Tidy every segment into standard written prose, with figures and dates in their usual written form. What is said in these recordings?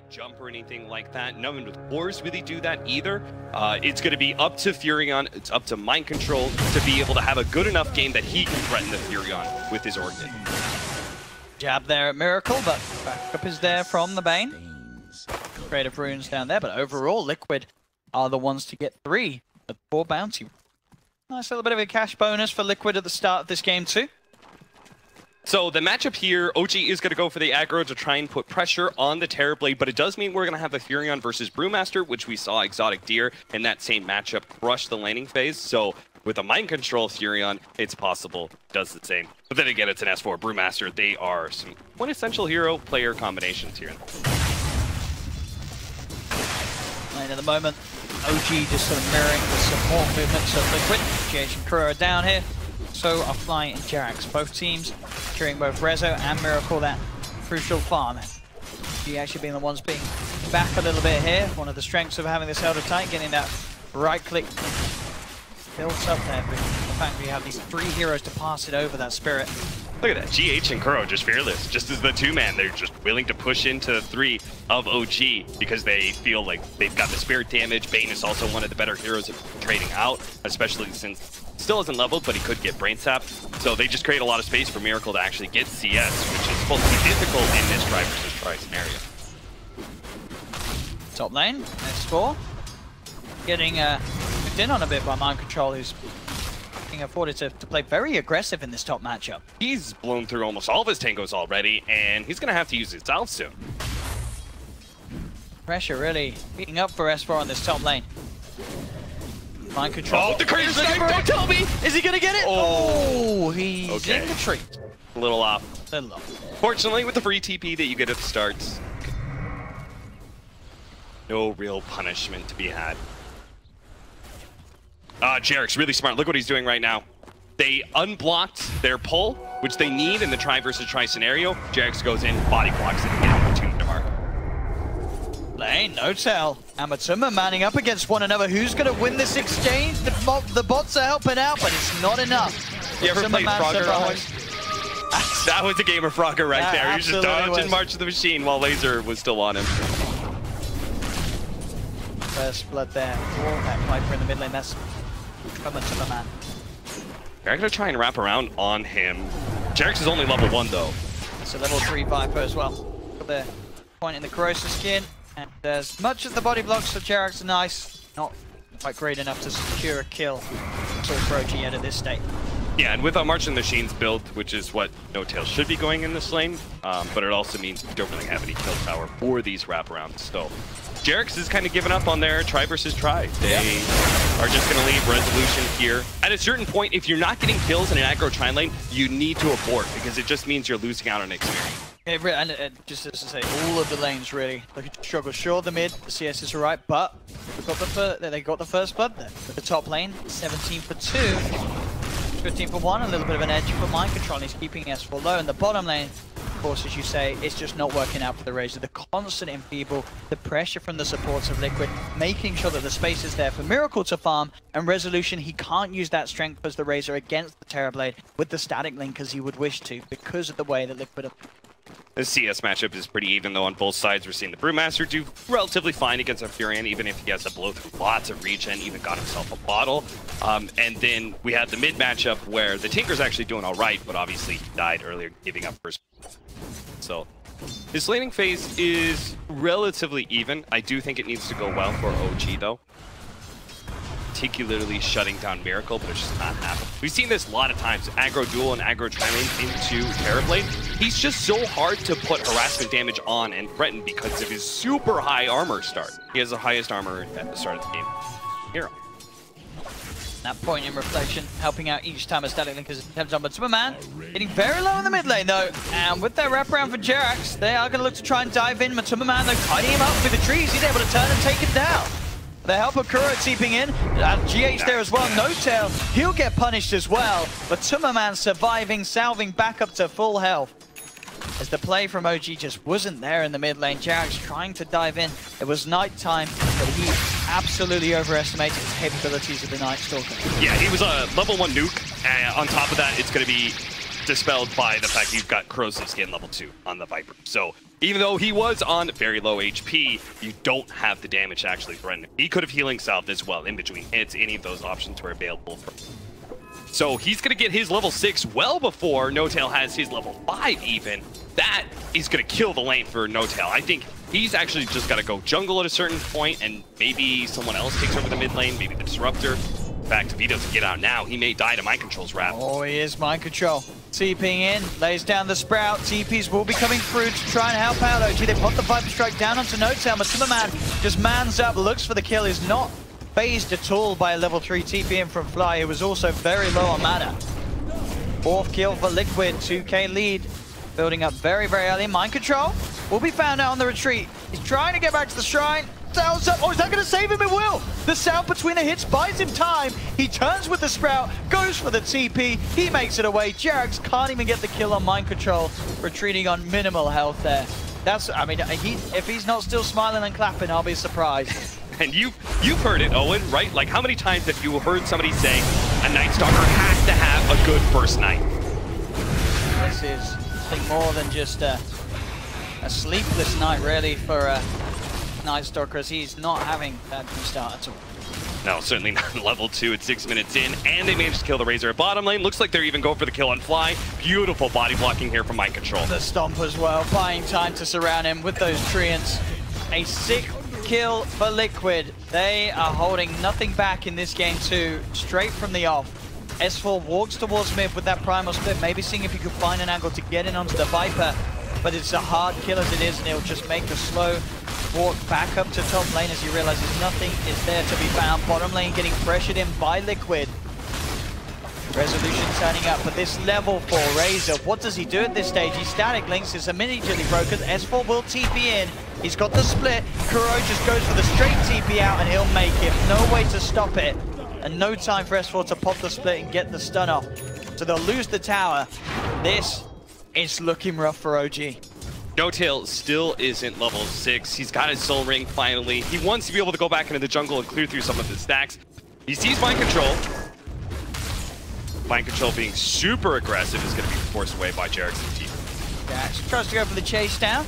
great jump or anything like that. No one with cores really do that either. It's going to be up to Furion, it's up to Mind Control to be able to have a good enough game that he can threaten the Furion with his Orchid. Jab there at Miracle, but backup is there from the Bane. Creative runes down there, but overall, Liquid are the ones to get 3 of 4 bounty. Nice little bit of a cash bonus for Liquid at the start of this game too. So the matchup here, OG is going to go for the aggro to try and put pressure on the TerrorBlade, but it does mean we're going to have a Furion versus Brewmaster, which we saw Exotic Deer in that same matchup crush the laning phase. So with a Mind Control Furion, it's possible does the same. But then again, it's an S4 Brewmaster. They are some quintessential hero player combinations here. And at the moment, OG just sort of mirroring the support movements of Liquid. GH and Kuro are down here. So are Fly and Jerax. Both teams securing both Rezo and Miracle that crucial farm. G actually being the ones being back a little bit here. One of the strengths of having this Elder Titan, getting that right click built up there. But the fact that you have these 3 heroes to pass it over that Spirit. Look at that, GH and Kuro just fearless. Just as the 2-man, they're just willing to push into 3 of OG because they feel like they've got the Spirit damage. Bane is also one of the better heroes of trading out, especially since still isn't leveled, but he could get Brain Sap. So they just create a lot of space for Miracle to actually get CS, which is supposed to be difficult in this try versus try scenario. Top lane, S4. Getting picked in on a bit by Mind Control, who's being afforded to play very aggressive in this top matchup. He's blown through almost all of his tangos already, and he's going to have to use his Alph soon. Pressure really beating up for S4 on this top lane. Mind Control. Oh, the crazy snipe! Don't tell me! Is he gonna get it? Oh, he's in the tree. A little off. A little. Fortunately, with the free TP that you get at the start, no real punishment to be had. Jerax, really smart. Look what he's doing right now. They unblocked their pull, which they need in the try versus try scenario. Jerax goes in, body blocks it, and gets the tune to mark. Lane, no tell. Amatuma manning up against one another. Who's going to win this exchange? The bots are helping out, but it's not enough. You ever played Frogger? That was a game of Frogger right there. He was just dodging March of the Machine while Laser was still on him. First blood there. That Viper in the mid lane. That's Amatuma man. They're going to try and wrap around on him. Jerax is only level 1 though. It's a level 3 Viper as well. Got the point in the corrosive skin. And as much as the body blocks for Jerax are nice, not quite great enough to secure a kill for OG yet at this state. Yeah, and with a March of the Machines build, which is what No Tail should be going in this lane, but it also means we don't really have any kill power for these wraparounds still. Jerax is kind of giving up on their try versus try. They are just going to leave Resolution here. At a certain point, if you're not getting kills in an aggro try lane, you need to abort because it just means you're losing out on experience. And just as to say, all of the lanes really looking to struggle. Sure, the mid, the CS is alright, but they got the first blood there. With the top lane, 17 for 2, 15 for 1, a little bit of an edge for Mind Control. He's keeping S4 low. And the bottom lane, of course, as you say, it's just not working out for the Razor. The constant enfeeble, the pressure from the supports of Liquid, making sure that the space is there for Miracle to farm, and Resolution, he can't use that strength as the Razor against the TerrorBlade with the static link as he would wish to because of the way that Liquid are. The CS matchup is pretty even though on both sides. We're seeing the Brewmaster do relatively fine against a Furion, even if he has to blow through lots of regen, even got himself a bottle. And then we had the mid matchup where the Tinker's actually doing all right, but obviously he died earlier, giving up first. So his laning phase is relatively even. I do think it needs to go well for OG though. Particularly shutting down Miracle, but it's just not happening. We've seen this a lot of times. Aggro duel and aggro tri-lane into TerrorBlade. He's just so hard to put harassment damage on and threaten because of his super high armor start. He has the highest armor at the start of the game. Hero. That point in reflection, helping out each time a static link is attempted on Amatuma man. Getting very low in the mid lane though. And with their wraparound for Jerax, they are going to look to try and dive in. Amatuma man though, kiting him up through the trees. He's able to turn and take him down. The help of Kuro seeping in, and GH there as well, No Tail, he'll get punished as well, but Tummerman surviving, salving back up to full health. As the play from OG just wasn't there in the mid lane, Jerax trying to dive in. It was night time, but he absolutely overestimated the capabilities of the Night Stalker. Yeah, he was a level 1 nuke, and on top of that, it's going to be dispelled by the fact you've got corrosive skin level 2 on the Viper. So even though he was on very low HP, you don't have the damage to actually threaten him. He could have healing salve as well in between hits. Any of those options were available for him. So he's going to get his level 6 well before NoTail has his level 5 even. That is going to kill the lane for NoTail. I think he's actually just got to go jungle at a certain point, and maybe someone else takes over the mid lane, maybe the Disruptor. In fact, if he doesn't get out now, he may die to Mind Control's wrath. Oh, he is Mind Control. TPing in, lays down the Sprout. TPs will be coming through to try and help out OG. They pop the Viper Strike down onto NoTail. Matsumaman just mans up, looks for the kill. Is not phased at all by a level 3 TP in from Fly, who was also very low on mana. 4th kill for Liquid, 2k lead. Building up very, very early. Mind Control will be found out on the retreat. He's trying to get back to the shrine. Salve's up. Oh, is that going to save him? It will. The Salve between the hits buys him time. He turns with the Sprout, goes for the TP. He makes it away. JerAx can't even get the kill on Mind Control, retreating on minimal health there. That's, I mean, if he's not still smiling and clapping, I'll be surprised. And you've heard it, Owen, right? Like, how many times have you heard somebody say a Night Stalker has to have a good first night? This is something more than just a sleepless night, really, for Night Stalker, as he's not having that good start at all. No, certainly not level 2 at 6 minutes in, and they managed to kill the Razor at bottom lane. Looks like they're even going for the kill on Fly. Beautiful body blocking here from Mind Control. The Stomp as well, buying time to surround him with those Treants. A sick kill for Liquid. They are holding nothing back in this game too, straight from the off. S4 walks towards mid with that primal split, maybe seeing if he could find an angle to get in onto the Viper, but it's a hard kill as it is, and it'll just make the slow walk back up to top lane as he realizes nothing is there to be found. Bottom lane getting pressured in by Liquid. Resolution turning up, but this level 4 Razor, what does he do at this stage? He static links, is immediately broken. S4 will TP in. He's got the split. Kuro just goes for the straight TP out and he'll make it. No way to stop it. And no time for S4 to pop the split and get the stun off. So they'll lose the tower. This is looking rough for OG. NoTail still isn't level 6. He's got his Soul Ring finally. He wants to be able to go back into the jungle and clear through some of his stacks. He sees Mind Control. Mind Control being super aggressive is going to be forced away by JerAx's team. JerAx tries to go for the chase down.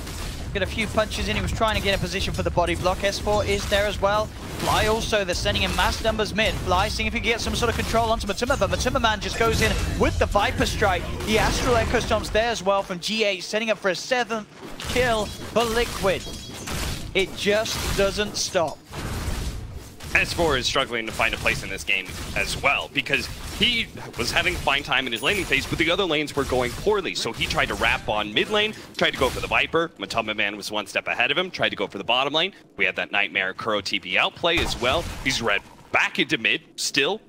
Get a few punches in. He was trying to get in position for the body block. S4 is there as well. Fly also, they're sending in mass numbers mid. Fly seeing if he can get some sort of control onto Matuma, but Matuma just goes in with the Viper Strike. The Astral Echo Stomp's there as well from G8, setting up for a 7th kill for Liquid. It just doesn't stop. S4 is struggling to find a place in this game as well, because he was having fine time in his laning phase, but the other lanes were going poorly. So he tried to wrap on mid lane, tried to go for the Viper. Matuma was one step ahead of him, tried to go for the bottom lane. We had that Nightmare Kuro TP outplay as well. He's read back into mid, still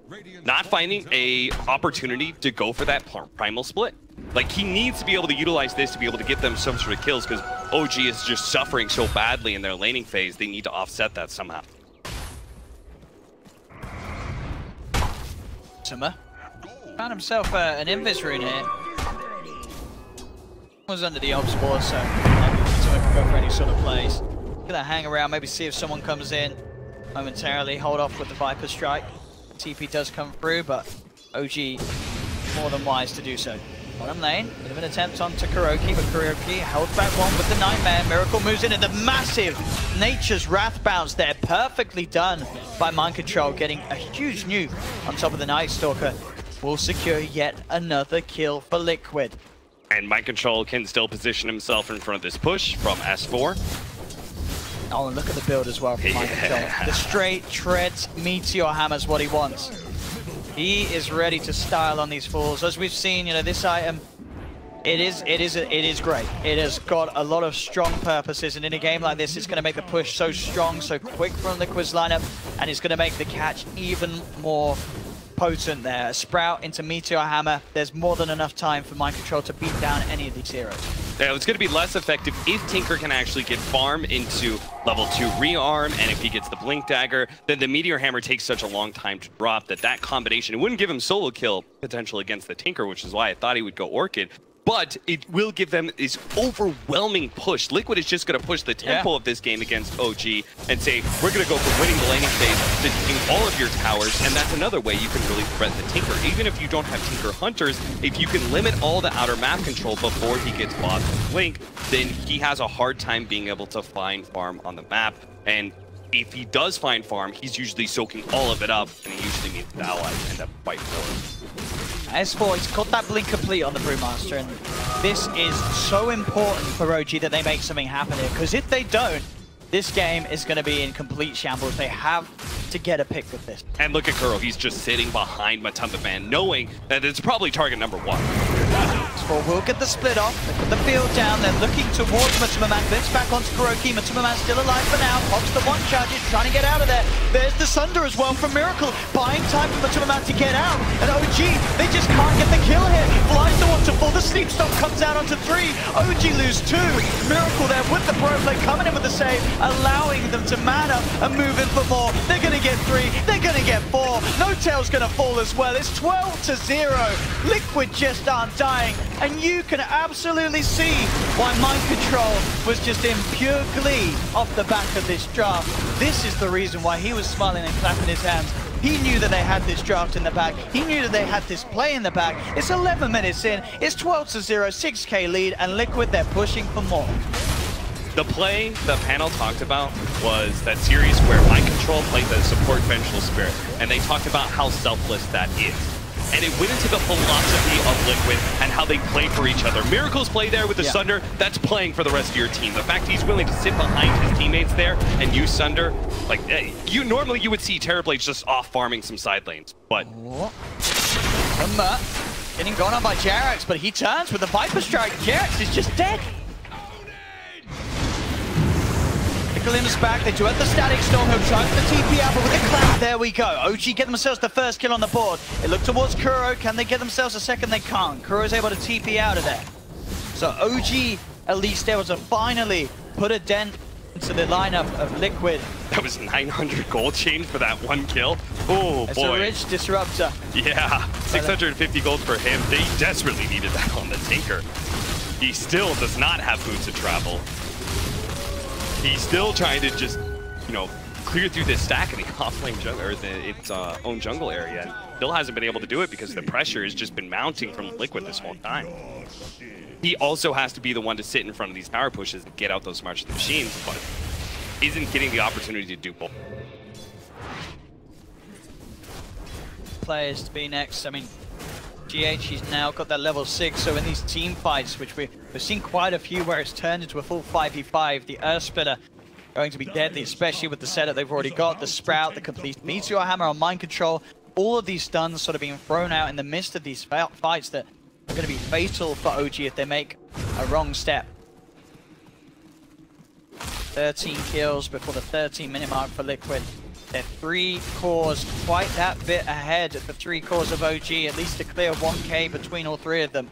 not finding a opportunity to go for that primal split. Like, he needs to be able to utilize this to be able to get them some sort of kills, because OG is just suffering so badly in their laning phase. They need to offset that somehow. Found himself an Invis rune here. Was under the obs board, so Matuma can go for any sort of plays. Gonna hang around, maybe see if someone comes in momentarily, hold off with the Viper Strike. TP does come through, but OG more than wise to do so. Bottom lane, bit of an attempt onto Kuroki, but Kuroki held back one with the Nightmare. Miracle moves in, and the massive Nature's Wrath bounce there, perfectly done by Mind Control, getting a huge nuke on top of the Night Stalker. Will secure yet another kill for Liquid. And Mind Control can still position himself in front of this push from S4. Oh, and look at the build as well from Mind Control. The straight treads Meteor Hammer's what he wants. He is ready to style on these fools. As we've seen, you know, this item, it is great. It has got a lot of strong purposes, and in a game like this, it's going to make the push so strong, so quick from Liquid's lineup, and it's going to make the catch even more potent there. A Sprout into Meteor Hammer. There's more than enough time for Mind Control to beat down any of these heroes. Yeah, it's going to be less effective if Tinker can actually get farm into level 2 rearm, and if he gets the Blink Dagger, then the Meteor Hammer takes such a long time to drop that combination, it wouldn't give him solo kill potential against the Tinker, which is why I thought he would go Orchid. but it will give them this overwhelming push. Liquid is just going to push the tempo of this game against OG and say, we're going to go from winning the laning phase to taking all of your towers, and that's another way you can really threaten the Tinker. Even if you don't have Tinker Hunters, if you can limit all the outer map control before he gets bought with Blink, then he has a hard time being able to find farm on the map. And if he does find farm, he's usually soaking all of it up, and it usually means the allies end up quite poor. S4, he's got that blink complete on the Brewmaster, and this is so important for OG that they make something happen here, because if they don't, this game is going to be in complete shambles. They have to get a pick with this. And look at Kuro, he's just sitting behind Matumbaman, knowing that it's probably target number 1. S4 will get the split off, they put the field down, they're looking towards Matumbaman, flips back onto Kuroki, Matumbaman still alive for now, pops the one charge, is trying to get out of there. There's the Sunder as well from Miracle, buying time for Matumbaman to get out, and OG, they just can't get the kill here. Flies the waterfall, the sleep stop comes out onto 3, OG lose 2, Miracle there with the pro play coming in with the save, allowing them to man up and move in for more. They're going to get 3, they're going to get 4, No Tail's going to fall as well. It's 12-0, Liquid just aren't dying, and you can absolutely see why Mind Control was just in pure glee off the back of this draft. This is the reason why he was smiling and clapping his hands. He knew that they had this draft in the bag. He knew that they had this play in the bag. It's 11 minutes in, it's 12-0, 6K lead, and Liquid, they're pushing for more. The play the panel talked about was that series where Mind Control played the support Vengeful Spirit, and they talked about how selfless that is. And it went into the philosophy of Liquid and how they play for each other. Miracle's play there with the Sunder, that's playing for the rest of your team. The fact he's willing to sit behind his teammates there and use Sunder, like, normally you would see TerrorBlade just off farming some side lanes, but... Getting gone on by Jerax, but he turns with the Viper Strike. Jerax is just dead. Glims back, they do have the Static Storm, he'll try for the TP out, but with the Cloud, there we go. OG get themselves the first kill on the board. They look towards Kuro, can they get themselves a second? They can't. Kuro's able to TP out of there. So OG, at least able to finally put a dent into the lineup of Liquid. That was 900 gold change for that one kill. Oh, it's boy. It's a rich disruptor. Yeah, 650 gold for him. They desperately needed that on the Tinker. He still does not have boots of travel. He's still trying to just, clear through this stack in the offlane jungle, or its own jungle area, and still hasn't been able to do it because the pressure has just been mounting from Liquid this whole time. He also has to be the one to sit in front of these power pushes and get out those March of the Machines, but isn't getting the opportunity to do both. Players to be next. I mean, GH, he's now got that level 6, so in these team fights, which we've seen quite a few where it's turned into a full 5v5, the Earth Splitter going to be deadly, especially with the setup they've already got, the Sprout, the complete Meteor Hammer on Mind Control, all of these stuns sort of being thrown out in the midst of these fights that are going to be fatal for OG if they make a wrong step. 13 kills before the 13-minute mark for Liquid. They're 3 cores, quite that bit ahead of the 3 cores of OG, at least a clear 1k between all 3 of them.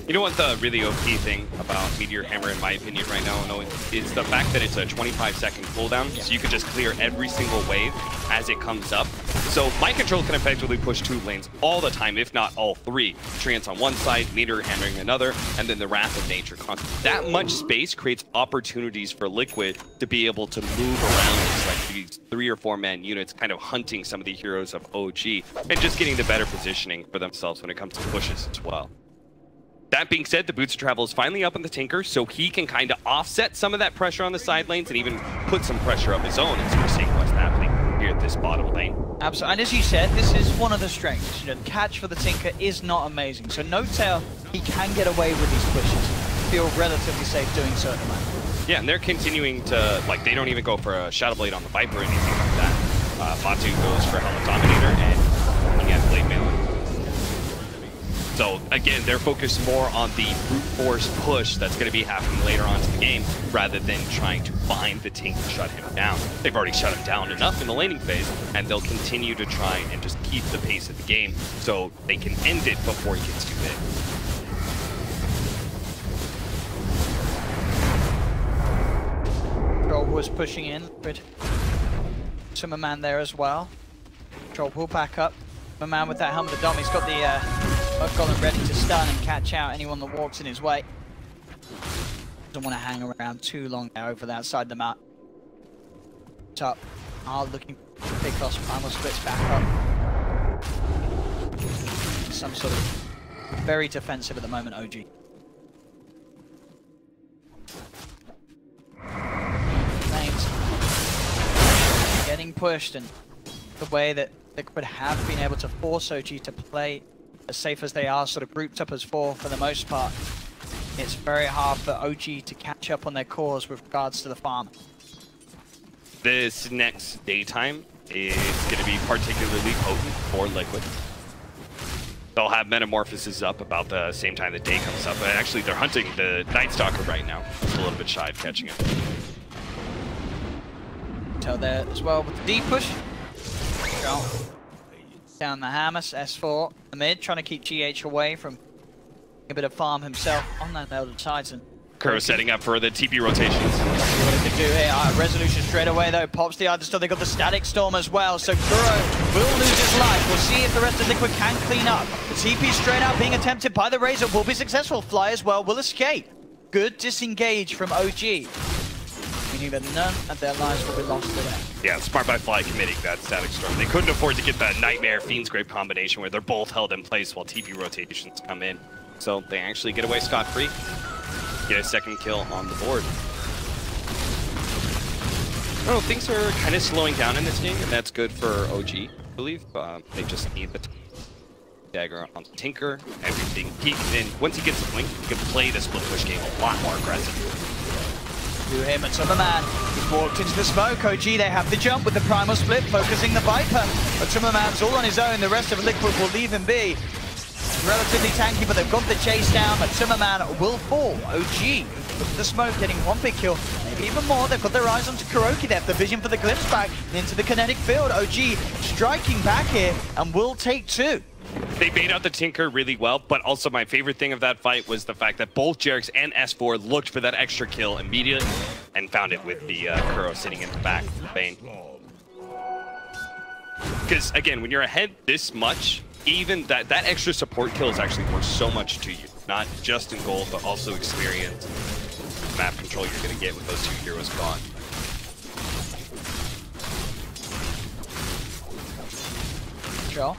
You know what the really OP thing about Meteor Hammer, in my opinion, right now, is the fact that it's a 25-second cooldown, so you can just clear every single wave as it comes up. So Mind Control can effectively push 2 lanes all the time, if not all 3. Treants on one side, Meteor Hammering another, and then the Wrath of Nature constant. That much space creates opportunities for Liquid to be able to move around like these 3 or 4 man units, kind of hunting some of the heroes of OG, and just getting the better positioning for themselves when it comes to pushes as well. That being said, the Boots of Travel is finally up on the Tinker, so he can kind of offset some of that pressure on the side lanes and even put some pressure of his own, as we're seeing what's happening here at this bottom lane. Absolutely, and as you said, this is one of the strengths. The catch for the Tinker is not amazing, so No Tail, he can get away with these pushes. Feel relatively safe doing so at the moment. Yeah, and they're continuing to, they don't even go for a Shadow Blade on the Viper or anything like that. Fatu goes for Helmet Dominator and looking at Blade Mail. So again, they're focused more on the brute force push that's going to be happening later on in the game, rather than trying to find the Tink to shut him down. They've already shut him down enough in the laning phase, and they'll continue to try and just keep the pace of the game so they can end it before he gets too big. Troll was pushing in, but Swimmerman there as well. Troll will back up. Swimmerman with that helmet of Dom, he's got the Both got him ready to stun and catch out anyone that walks in his way. Doesn't want to hang around too long there over that side of the map. Top. Looking to pick off primal splits back up. Some sort of very defensive at the moment, OG. Flames getting pushed, and the way that Liquid have been able to force OG to play as safe as they are, sort of grouped up as four for the most part, it's very hard for OG to catch up on their cores with regards to the farm. This next daytime is going to be particularly potent for Liquid. They'll have Metamorphosis up about the same time the day comes up. But actually, they're hunting the Night Stalker right now. It's a little bit shy of catching it. Tell there as well with the D push. Down the Hammers, S4, the mid, trying to keep GH away from a bit of farm himself on that Elder Titan. Kuro setting up for the TP rotations. See what he can do here. Resolution straight away though. Pops the other still. They got the Static Storm as well. So Kuro will lose his life. We'll see if the rest of Liquid can clean up. The TP straight out being attempted by the Razor will be successful. Fly as well will escape. Good disengage from OG. Meaning that none of their lives will be lost today. Yeah, smart by Fly committing that Static Storm. They couldn't afford to get that Nightmare Fiend's Grave combination where they're both held in place while TP rotations come in. So they actually get away scot-free. Get a second kill on the board. Oh, things are kind of slowing down in this game, and that's good for OG, I believe. They just need the dagger on Tinker, everything. Once he gets the blink, he can play the split push game a lot more aggressive. To him and Tummerman. He's walked into the smoke. OG, they have the jump with the primal split, focusing the Viper. But Tummerman's all on his own. The rest of Liquid will leave him be. Relatively tanky, but they've got the chase down, but Tummerman will fall. OG with the smoke getting one big kill, maybe even more. They've got their eyes onto Kuroki. They have the vision for the glimpse back into the kinetic field. OG striking back here and will take two. They bait out the Tinker really well, but also my favorite thing of that fight was the fact that both Jerax and S4 looked for that extra kill immediately and found it with the Kuro sitting in the back of the Bane. Because again, when you're ahead this much, even that extra support kill is actually worth so much to you. Not just in gold, but also experience, map control you're going to get with those two heroes gone. Sure.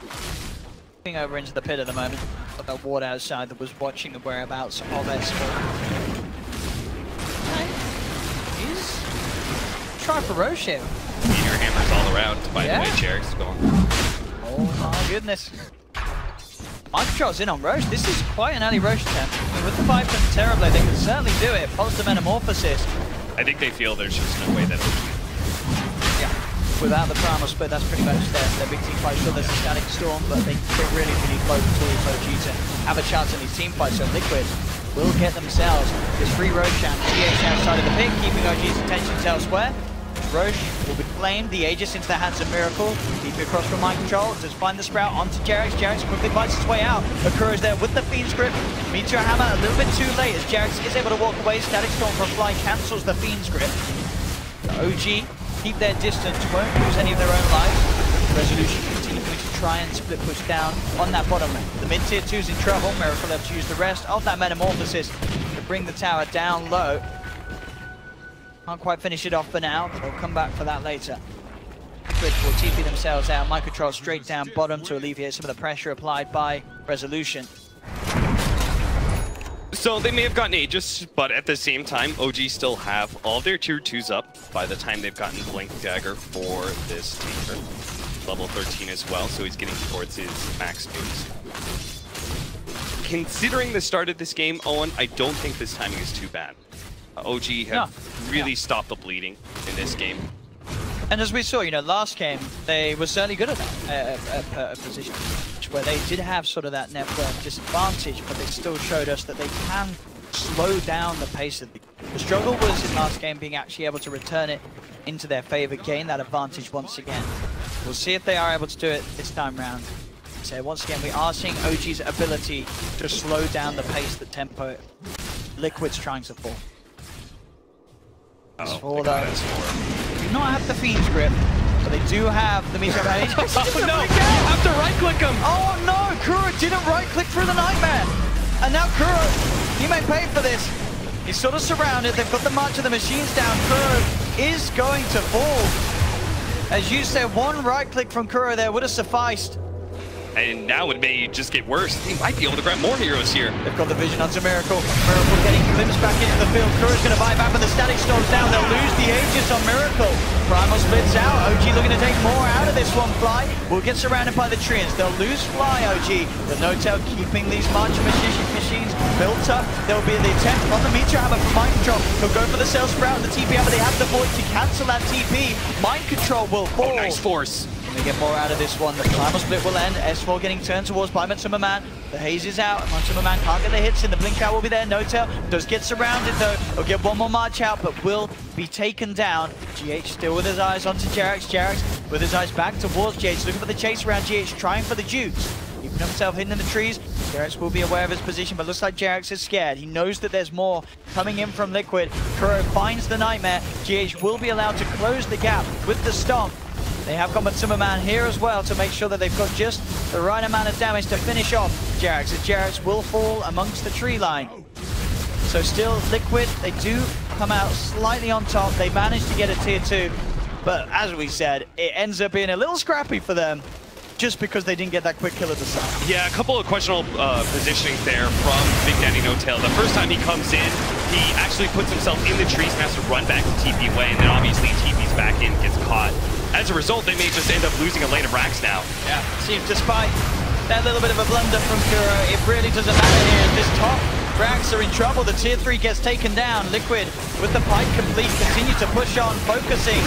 Over into the pit at the moment. Got that ward outside that was watching the whereabouts of S4. He's try for Roche here. Meteor hammers all around, by the way, Jerax is going. Oh my goodness. Mind Control's in on Roche. This is quite an early Roche attempt. I mean, with the 5 from TerrorBlade, they can certainly do it. Pulse the Metamorphosis. I think they feel there's just no way that without the primal split, that's pretty much their big team fight. Sure, there's a Static Storm, but they really need both tools OG to have a chance in these team fights. So Liquid will get themselves this free Roshan, GH outside of the pit, keeping OG's attentions elsewhere. Roche will be flamed, the Aegis into the hands of Miracle. Deep across from Mind Control, does find the Sprout onto Jerax. Jerax quickly fights his way out. Akuro's there with the Fiend's Grip. Meteor Hammer a little bit too late as Jerax is able to walk away. Static Storm from Fly cancels the Fiend's Grip. The OG keep their distance, won't lose any of their own lives. Resolution continuing to try and split push down on that bottom lane. The mid-tier 2's in trouble. Miracle have to use the rest of that Metamorphosis to bring the tower down low. Can't quite finish it off for now. They'll come back for that later. Liquid will TP themselves out. Mind Control straight down bottom to alleviate some of the pressure applied by Resolution. So they may have gotten Aegis, but at the same time, OG still have all their tier 2s up by the time they've gotten Blink Dagger for this Tinker. Level 13 as well, so he's getting towards his max boost. Considering the start of this game, Owen, I don't think this timing is too bad. OG have really stopped the bleeding in this game. And as we saw, you know, last game, they were certainly good at that position, where they did have sort of that network disadvantage, but they still showed us that they can slow down the pace of the struggle was in last game being actually able to return it into their favor, gain that advantage once again. We'll see if they are able to do it this time round. So once again, we are seeing OG's ability to slow down the pace that tempo Liquid's trying to fall. Oh, For those do not have the Fiend's Grip, But they do have the meter. Oh no, you have to right-click him! Oh no, Kuro didn't right-click through the Nightmare! And now Kuro, he may pay for this. He's sort of surrounded, they've got the March of the Machines down. Kuro is going to fall. As you said, one right-click from Kuro there would have sufficed. And now it may just get worse. They might be able to grab more heroes here. They've got the vision onto Miracle. Miracle getting glimpsed back into the field. Kuro's going to buy back, but the static storm's down. They'll lose the Aegis on Miracle. Primal splits out. OG looking to take more out of this one. Fly will get surrounded by the Treants. They'll lose Fly, OG. But No-Tail keeping these March machines built up. There'll be the attempt on the Meteor Hammer from Mind Control. He'll go for the Cell Sprout and the TP Hammer. They have the Void to cancel that TP. Mind Control will fall. Oh, nice force. We get more out of this one. The Primal Split will end. S4 getting turned towards by Matsuma. The haze is out. Matsuma can't get the hits in. The blink out will be there. No-Tail does get surrounded though. He'll get one more march out, but will be taken down. GH still with his eyes onto Jerax. Jerax with his eyes back towards GH, looking for the chase around GH, trying for the Dukes. Keeping himself hidden in the trees. Jerax will be aware of his position, but looks like Jerax is scared. He knows that there's more coming in from Liquid. Kuro finds the Nightmare. GH will be allowed to close the gap with the Stomp. They have got Matsuma here as well to make sure that they've got just the right amount of damage to finish off Jerax. And Jerax will fall amongst the tree line. So still Liquid, they do come out slightly on top. They managed to get a tier 2. But as we said, it ends up being a little scrappy for them just because they didn't get that quick kill at the start. Yeah, a couple of questionable positionings there from Big Daddy No-Tail. The first time he comes in, he actually puts himself in the trees and has to run back to TP away, and then obviously TP's back in, gets caught. As a result, they may just end up losing a lane of racks now. Yeah. See, despite that little bit of a blunder from Kuro, it really doesn't matter here. This top racks are in trouble. The tier 3 gets taken down. Liquid with the pipe complete, continue to push on, focusing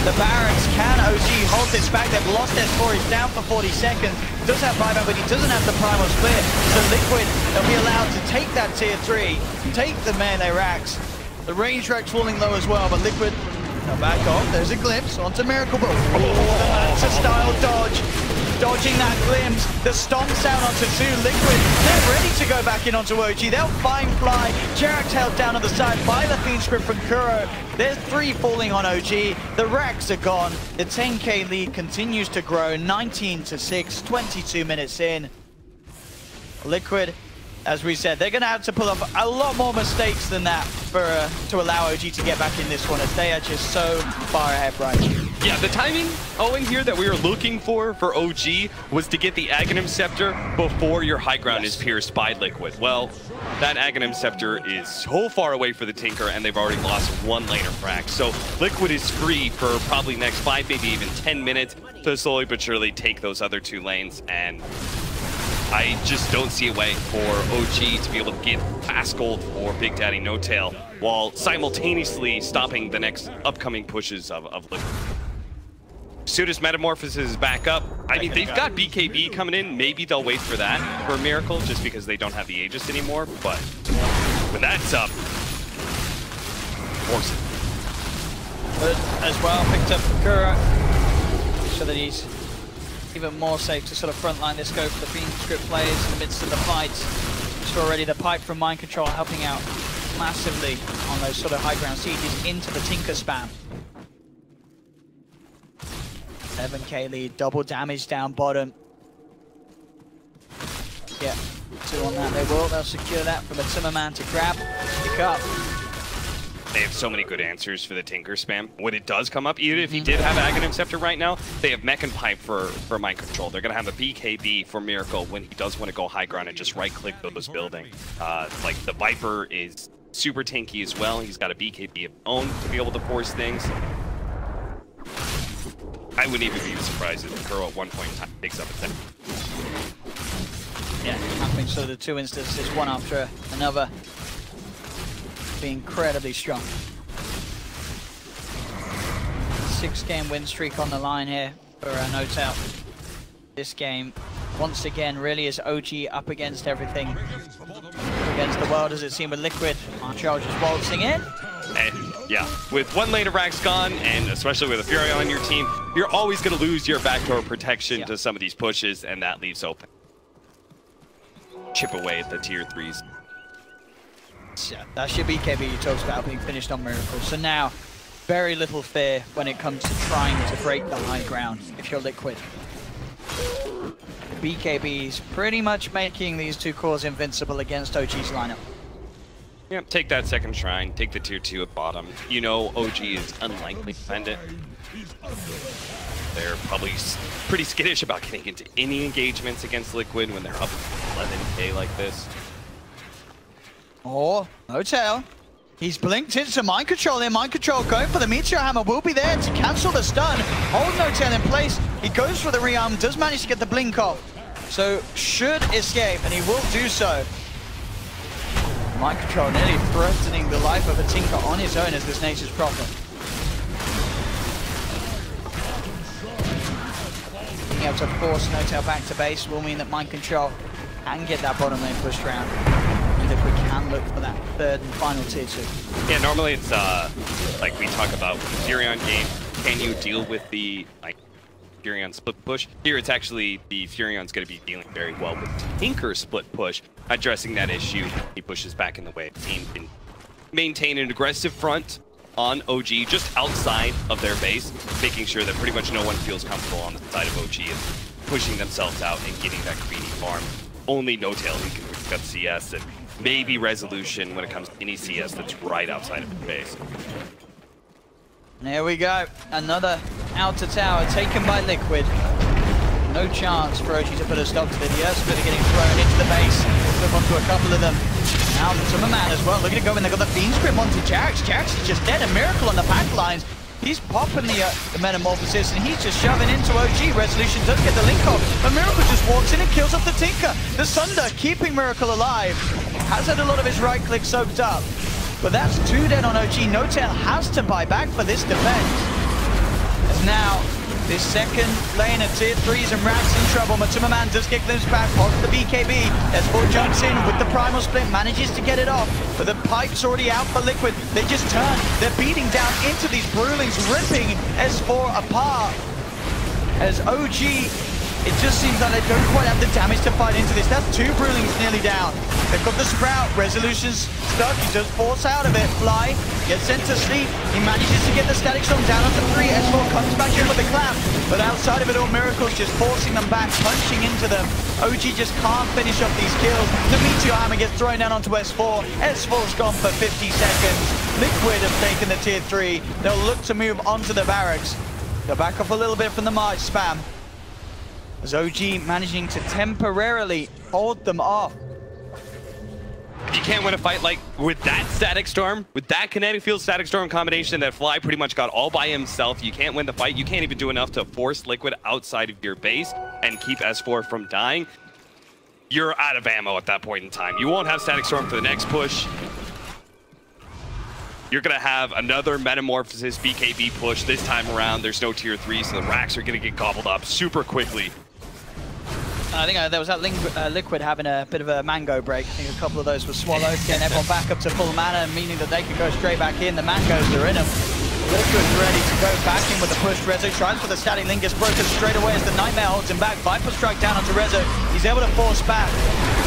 the barracks. Can OG hold this back? They've lost S4, he's down for 40 seconds. Does have buyback, but he doesn't have the primal split. So Liquid, they'll be allowed to take that tier 3, take the melee racks. The range racks falling low as well, but Liquid now back off. There's a glimpse onto Miracle, but that's a style dodge. Dodging that glimpse, the stomps out onto 2. Liquid, they're ready to go back in onto OG. They'll find Fly. Jerax held down on the side by the Fiend Script from Kuro. There's 3 falling on OG. The racks are gone. The 10k lead continues to grow. 19-6, 22 minutes in. Liquid, as we said, they're going to have to pull off a lot more mistakes than that for to allow OG to get back in this one, as they are just so far ahead right now. Yeah, the timing, Owen, here that we were looking for OG was to get the Aghanim Scepter before your high ground is pierced by Liquid. Well, that Aghanim Scepter is so far away for the Tinker, and they've already lost 1 lane of frags. So Liquid is free for probably next 5, maybe even 10 minutes to slowly but surely take those other 2 lanes, and I just don't see a way for OG to be able to get fast gold for Big Daddy No-Tail while simultaneously stopping the next upcoming pushes of Liquid. Sudis Metamorphosis is back up. I mean, they've got BKB coming in. Maybe they'll wait for that for Miracle just because they don't have the Aegis anymore. But when that's up, force it. Good as well, picked up Kuro so that he's even more safe to sort of frontline this go for the Fiend Script players in the midst of the fight. So already the pipe from Mind Control helping out massively on those sort of high ground sieges into the Tinker spam. 7k lead, double damage down bottom. Yeah, 2 on that they will. They'll secure that from a Timmerman to grab, pick up. They have so many good answers for the Tinker spam. When it does come up, even if he did have Aghanim Scepter right now, they have Mech and Pipe for Mind Control. They're going to have a BKB for Miracle when he does want to go high ground and just right-click those buildings. Like, the Viper is super tanky as well. He's got a BKB of his own to be able to force things. I wouldn't even be surprised if Kuro at one point in time takes up a 10. Yeah, happening so the 2 instances, one after another. Be incredibly strong. 6-game win streak on the line here for No-Tail. This game, once again, really is OG up against everything. Against the world, as it seemed with Liquid. Montreal just waltzing in. And yeah, with 1 lane of racks gone, and especially with a Fury on your team, you're always going to lose your backdoor protection to some of these pushes, and that leaves open. Chip away at the tier 3s. Yeah, that should be KB you talked about being finished on Miracle. So now, very little fear when it comes to trying to break the high ground if you're Liquid. BKB's pretty much making these two cores invincible against OG's lineup. Yeah, take that second shrine, take the tier 2 at bottom. You know OG is unlikely to defend it. They're probably pretty skittish about getting into any engagements against Liquid when they're up 11k like this. Oh, Hotel. He's blinked into Mind Control here. Mind Control going for the Meteor Hammer. Will be there to cancel the stun. Hold Hotel in place. He goes for the rearm. Does manage to get the blink off. So should escape, and he will do so. Mind Control nearly threatening the life of a Tinker on his own as this Nature's Prophet. Being able to force Hotel back to base will mean that Mind Control can get that bottom lane pushed around. If we can look for that third and final tier 2. Yeah, normally it's like we talk about with the Furion game, can you deal with the Furion split push? Here it's actually the Furion's going to be dealing very well with Tinker split push, addressing that issue. He pushes back in the way. The team can maintain an aggressive front on OG just outside of their base, making sure that pretty much no one feels comfortable on the side of OG and pushing themselves out and getting that greedy farm. Only No-Tail who can pick up CS and maybe resolution when it comes to any CS that's right outside of the base. There we go. Another outer tower taken by Liquid. No chance for OG to put a stop to the Earth Splitter getting thrown into the base. Flip onto a couple of them. Now the Man as well. Looking to go in. They've got the Fiend's Grip onto Jax. Jax is just dead. A Miracle on the pack lines. He's popping the Metamorphosis and he's just shoving into OG. Resolution does get the link off. But Miracle just walks in and kills off the Tinker. The Sunder keeping Miracle alive. Has had a lot of his right click soaked up. But that's 2 dead on OG. No-Tail has to buy back for this defense. As now, this second lane of tier 3s and Rax in trouble. Man does get glimpsed back off the BKB. S4 jumps in with the Primal Split, manages to get it off. But the pipe's already out for Liquid. They just turn. They're beating down into these Brewlings, ripping S4 apart. As OG, it just seems like they don't quite have the damage to fight into this. That's 2 Brewlings nearly down. They've got the Sprout. Resolution's stuck. He does force out of it. Fly gets sent to sleep. He manages to get the Static Storm down onto 3. S4 comes back in with the Clamp. But outside of it all, Miracle's just forcing them back, punching into them. OG just can't finish off these kills. The Meteor Hammer gets thrown down onto S4. S4's gone for 50 seconds. Liquid have taken the tier 3. They'll look to move onto the barracks. They'll back off a little bit from the March spam. As OG managing to temporarily hold them off. You can't win a fight like with that Static Storm, with that Kinetic Field Static Storm combination that Fly pretty much got all by himself. You can't win the fight. You can't even do enough to force Liquid outside of your base and keep S4 from dying. You're out of ammo at that point in time. You won't have Static Storm for the next push. You're going to have another Metamorphosis BKB push this time around. There's no tier 3, so the racks are going to get gobbled up super quickly. I think there was that Liquid having a bit of a mango break. I think a couple of those were swallowed, getting everyone back up to full mana, meaning that they can go straight back in. The mangoes are in them. Liquid ready to go back in with the push. Rezo tries for the static link, gets broken straight away as the Nightmare holds him back. Viper strike down onto Rezo. He's able to force back.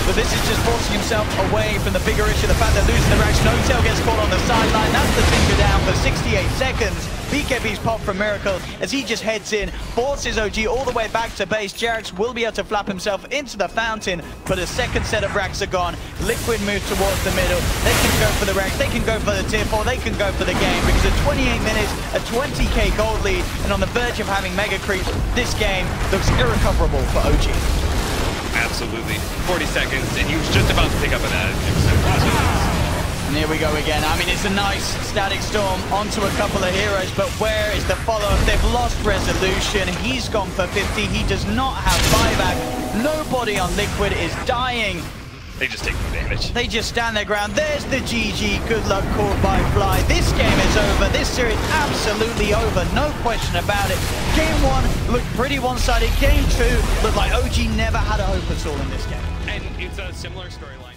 But this is just forcing himself away from the bigger issue, the fact they're losing the racks. No-Tail gets caught on the sideline. That's the Tinker down for 68 seconds. BKB's pop from Miracle as he just heads in, forces OG all the way back to base. Jerax will be able to flap himself into the fountain, but a second set of racks are gone. Liquid move towards the middle. They can go for the racks, they can go for the tier 4, they can go for the game because at 28 minutes, a 20k gold lead, and on the verge of having mega creeps, this game looks irrecoverable for OG. Absolutely. 40 seconds, and he was just about to pick up an additive. And here we go again. I mean, it's a nice Static Storm onto a couple of heroes, but where is the follow-up? They've lost Resolution. He's gone for 50. He does not have buyback. Nobody on Liquid is dying. They just take the damage. They just stand their ground. There's the GG. Good luck called by Fly. This game is over. This series absolutely over. No question about it. Game 1 looked pretty one-sided. Game 2 looked like OG never had a hope at all in this game. And it's a similar storyline.